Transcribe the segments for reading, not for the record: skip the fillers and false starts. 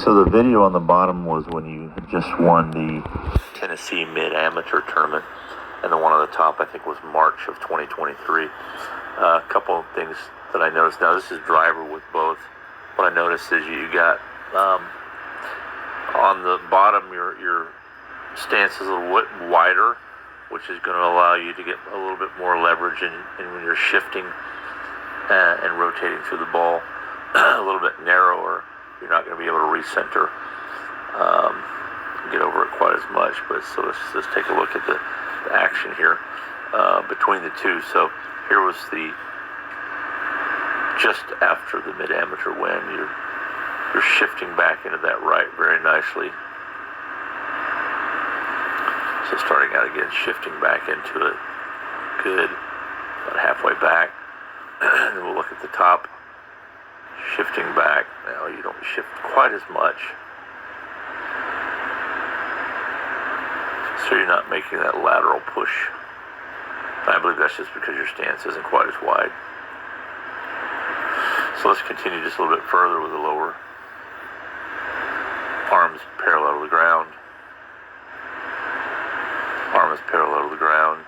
So the video on the bottom was when you had just won the Tennessee Mid-Amateur Tournament, and the one on the top I think was March of 2023. A couple of things that I noticed. Now this is driver with both. What I noticed is you got on the bottom your stance is a little bit wider, which is going to allow you to get a little bit more leverage in when you're shifting and rotating through the ball. A little bit narrower, you're not going to be able to recenter, get over it quite as much. But so let's take a look at the action here between the two. So here was the just after the mid-amateur win. You're shifting back into that right very nicely. So starting out again, shifting back into it. Good. About halfway back. And then we'll look at the top. Shifting back. Now you don't shift quite as much. So you're not making that lateral push. I believe that's just because your stance isn't quite as wide. So let's continue just a little bit further with the lower arms parallel to the ground. Arm is parallel to the ground.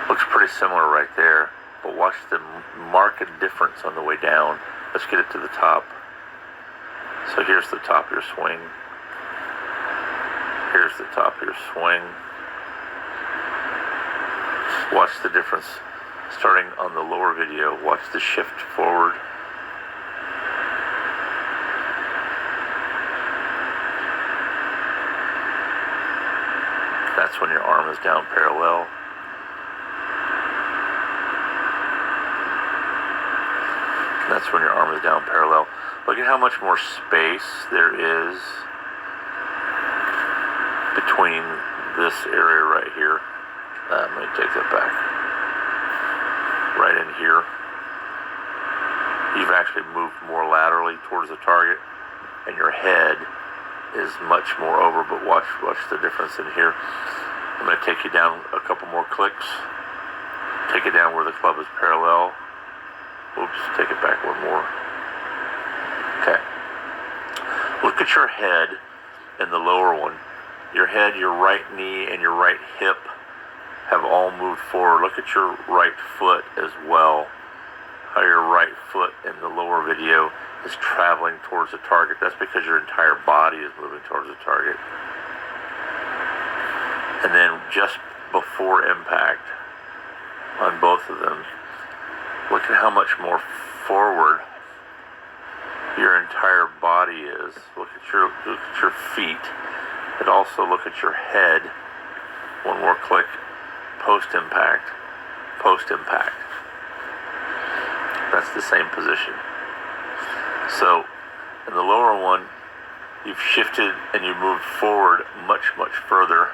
Looks pretty similar right there, but watch the marked difference on the way down. Let's get it to the top. So here's the top of your swing. Here's the top of your swing. Watch the difference. Starting on the lower video, watch the shift forward. That's when your arm is down parallel. That's when your arm is down parallel. Look at how much more space there is between this area right here. Let me take that back. Right in here. You've actually moved more laterally towards the target, and your head is much more over, but watch the difference in here. I'm going to take you down a couple more clicks. Take it down where the club is parallel. Oops, take it back one more. Okay. Look at your head in the lower one. Your head, your right knee, and your right hip have all moved forward. Look at your right foot as well. How your right foot in the lower video is traveling towards the target. That's because your entire body is moving towards the target. And then just before impact on both of them, look at how much more forward your entire body is. Look at your feet. And also look at your head. One more click. Post-impact. Post-impact. That's the same position. So, in the lower one, you've shifted and you moved forward much further.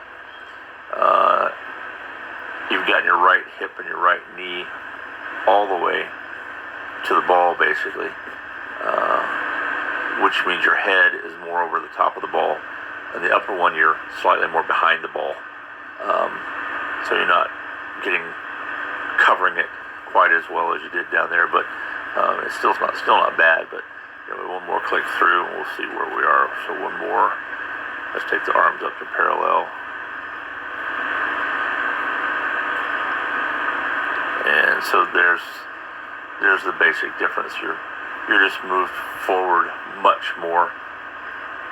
You've gotten your right hip and your right knee all the way to the ball, basically, which means your head is more over the top of the ball. And the upper one, you're slightly more behind the ball. So you're not covering it quite as well as you did down there, but it's still not bad. But one more click through, and we'll see where we are. So one more. Let's take the arms up to parallel. And so there's the basic difference. You're just moved forward much more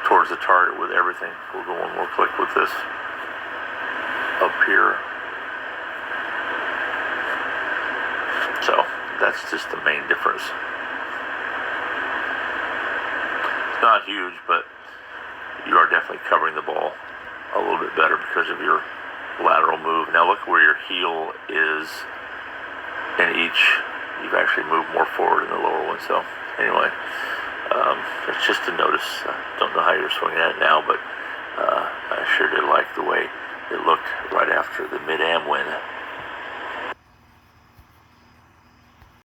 towards the target with everything. We'll go one more click with this up here. So that's just the main difference. It's not huge, but you are definitely covering the ball a little bit better because of your lateral move. Now look where your heel is in each. You've actually moved more forward in the lower one. So anyway, it's just a notice. I don't know how you're swinging at it now, but I sure did like the way it looked right after the mid-am win.